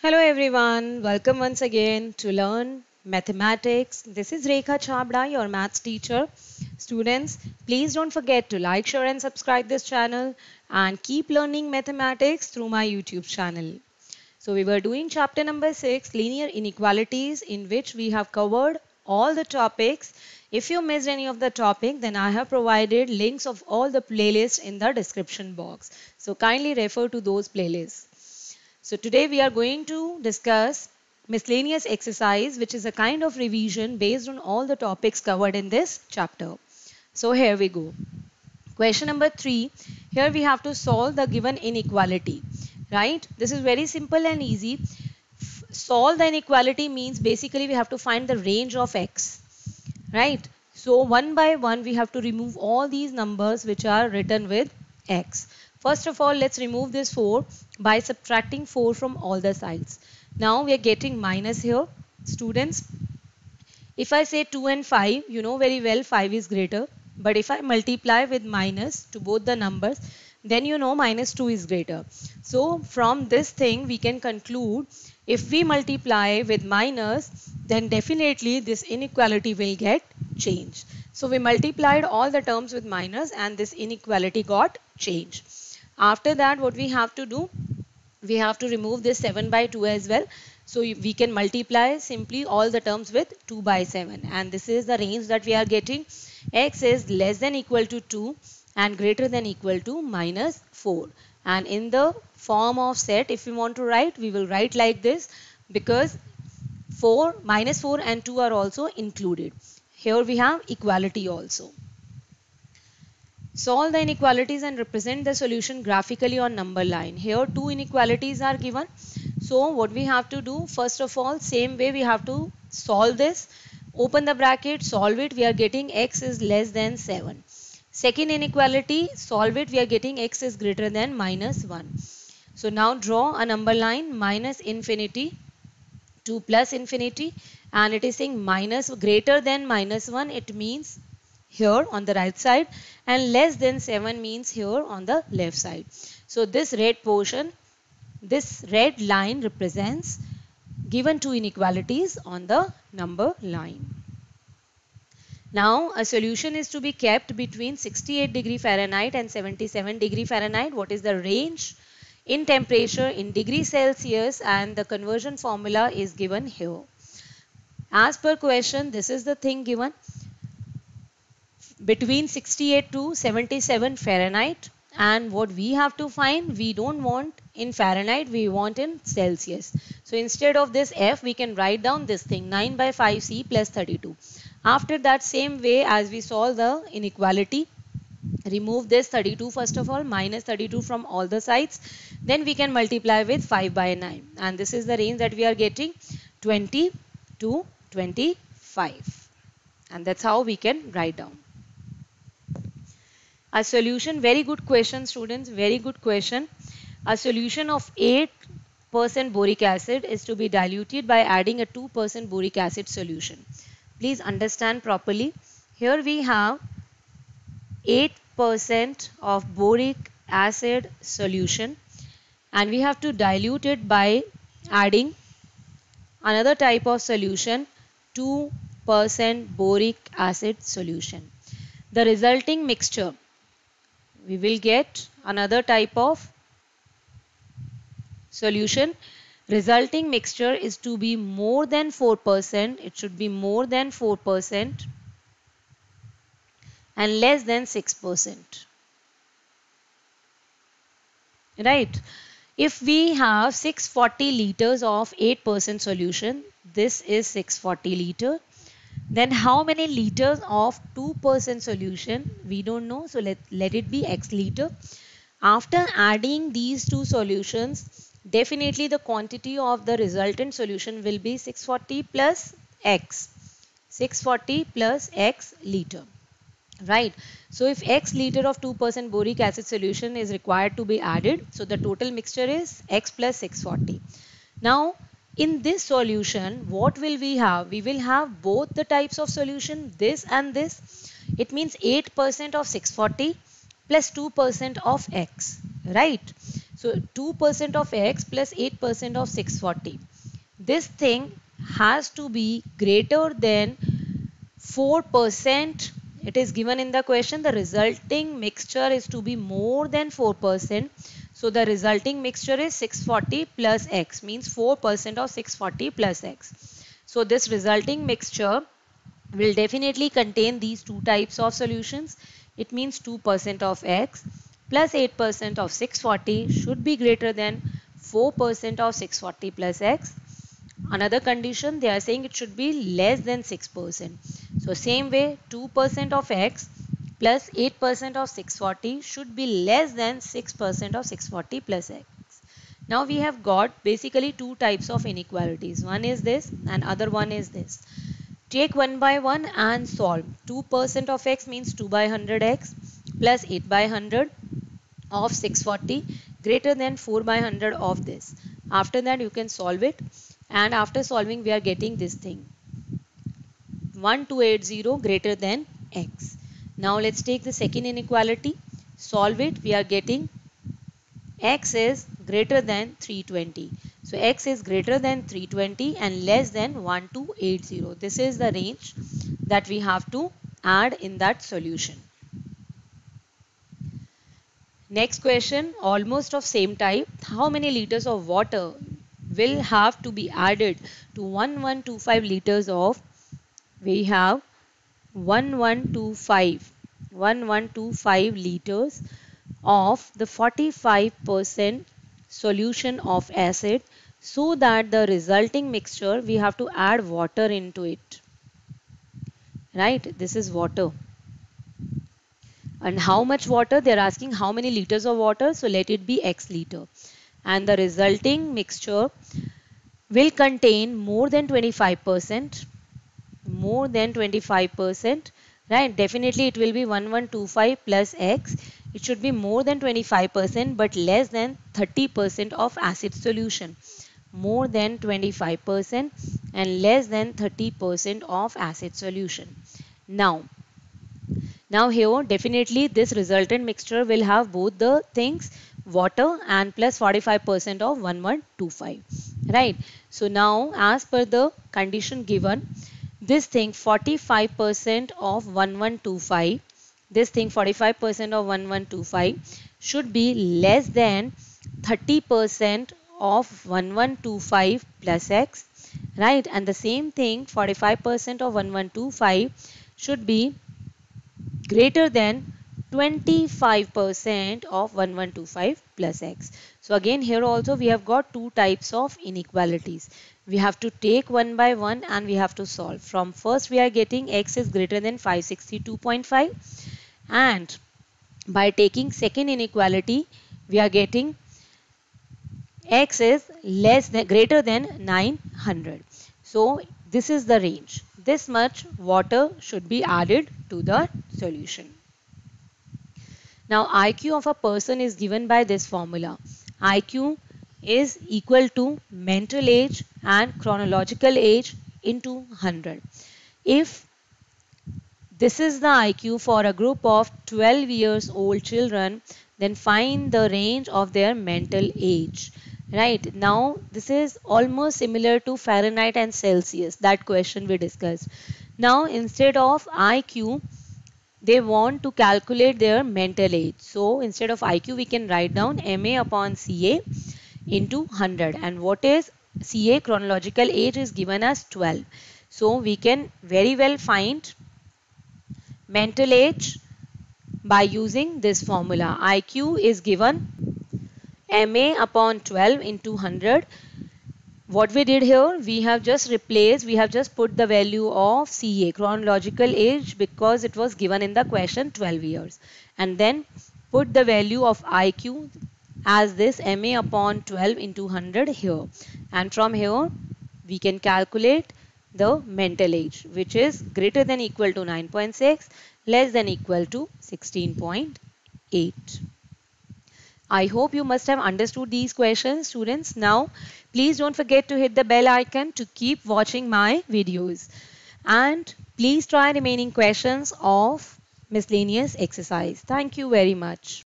Hello everyone, welcome once again to learn mathematics. This is Rekha Chabda, your maths teacher. Students, please don't forget to like, share and subscribe this channel and keep learning mathematics through my YouTube channel. So we were doing chapter number 6, linear inequalities, in which we have covered all the topics. If you missed any of the topic, then I have provided links of all the playlists in the description box. So kindly refer to those playlists. So today we are going to discuss miscellaneous exercise, which is a kind of revision based on all the topics covered in this chapter. So here we go. Question number 3. Here we have to solve the given inequality. Right? This is very simple and easy. Solve the inequality means basically we have to find the range of x. Right? So one by one we have to remove all these numbers which are written with x. First of all, let's remove this 4 by subtracting 4 from all the sides. Now we are getting minus here. Students, if I say 2 and 5, you know very well 5 is greater. But if I multiply with minus to both the numbers, then you know minus 2 is greater. So from this thing we can conclude, if we multiply with minus, then definitely this inequality will get changed. So we multiplied all the terms with minus and this inequality got changed. After that, what we have to do, we have to remove this 7 by 2 as well. So we can multiply simply all the terms with 2 by 7, and this is the range that we are getting. X is less than equal to 2 and greater than equal to minus 4, and in the form of set, if we want to write, we will write like this, because 4 minus 4 and 2 are also included. Here we have equality also. Solve the inequalities and represent the solution graphically on number line. Here two inequalities are given. So what we have to do, first of all, same way we have to solve this. Open the bracket, solve it, we are getting x is less than 7. Second inequality, solve it, we are getting x is greater than minus 1. So now draw a number line, minus infinity to plus infinity, and it is saying minus greater than minus 1, it means here on the right side, and less than 7 means here on the left side. So this red portion, this red line represents given two inequalities on the number line. Now a solution is to be kept between 68 degree Fahrenheit and 77 degree Fahrenheit. What is the range in temperature in degree Celsius, and the conversion formula is given here. As per question, this is the thing given. Between 68 to 77 Fahrenheit, and what we have to find, we don't want in Fahrenheit, we want in Celsius. So instead of this F, we can write down this thing, 9 by 5C plus 32. After that, same way as we solve the inequality, remove this 32 first of all, minus 32 from all the sides, then we can multiply with 5 by 9, and this is the range that we are getting, 20 to 25, and that's how we can write down a solution. Very good question, students, very good question. A solution of 8% boric acid is to be diluted by adding a 2% boric acid solution. Please understand properly. Here we have 8% of boric acid solution, and we have to dilute it by adding another type of solution, 2% boric acid solution. The resulting mixture, we will get another type of solution. Resulting mixture is to be more than 4%, it should be more than 4% and less than 6%. Right? If we have 640 liters of 8% solution, this is 640 liter. Then how many liters of 2% solution? We don't know. So let it be x liter. After adding these two solutions, definitely the quantity of the resultant solution will be 640 plus x. 640 plus x liter. Right. So if x liter of 2% boric acid solution is required to be added, so the total mixture is x plus 640. Now in this solution, what will we have? We will have both the types of solution, this and this. It means 8% of 640 plus 2% of x, right? So 2% of x plus 8% of 640. This thing has to be greater than 4%. It is given in the question the resulting mixture is to be more than 4%. So the resulting mixture is 640 plus x, means 4% of 640 plus x. So this resulting mixture will definitely contain these two types of solutions. It means 2% of x plus 8% of 640 should be greater than 4% of 640 plus x. Another condition, they are saying it should be less than 6%. So same way, 2% of x plus 8% of 640 should be less than 6% of 640 plus x. Now we have got basically two types of inequalities. One is this and other one is this. Take one by one and solve. 2% of x means 2 by 100x plus 8 by 100 of 640 greater than 4 by 100 of this. After that you can solve it, and after solving we are getting this thing 1280 greater than x. Now let's take the second inequality, solve it. We are getting x is greater than 320. So x is greater than 320 and less than 1280. This is the range that we have to add in that solution. Next question, almost of same type. How many liters of water will have to be added to 1125 liters of, we have 1125 liters of the 45% solution of acid, so that the resulting mixture we have to add water into it, right? This is water. And how much water? They are asking how many liters of water, so let it be x liter. And the resulting mixture will contain more than 25%, right? Definitely it will be 1125 plus x. It should be more than 25% but less than 30% of acid solution. More than 25% and less than 30% of acid solution. Now here definitely this resultant mixture will have both the things, water and plus 45% of 1125, right? So now as per the condition given, this thing 45% of 1125, this thing 45% of 1125 should be less than 30% of 1125 plus x, right? And the same thing 45% of 1125 should be greater than 25% of 1125 plus x. So again here also we have got two types of inequalities. We have to take one by one and we have to solve. From first we are getting x is greater than 562.5, and by taking second inequality we are getting x is greater than 900. So this is the range. This much water should be added to the solution. Now IQ of a person is given by this formula. IQ is equal to mental age and chronological age into 100. If this is the IQ for a group of 12 years old children, then find the range of their mental age. Right, now this is almost similar to Fahrenheit and Celsius, that question we discussed. Now instead of IQ, they want to calculate their mental age. So instead of IQ, we can write down MA upon CA into 100. And what is CA? Chronological age is given as 12. So we can very well find mental age by using this formula. IQ is given MA upon 12 into 100. What we did here, we have just put the value of CA, chronological age, because it was given in the question 12 years. And then put the value of IQ as this MA upon 12 into 100 here. And from here, we can calculate the mental age, which is greater than equal to 9.6, less than equal to 16.8. I hope you must have understood these questions, students. Now, please don't forget to hit the bell icon to keep watching my videos. And please try remaining questions of miscellaneous exercise. Thank you very much.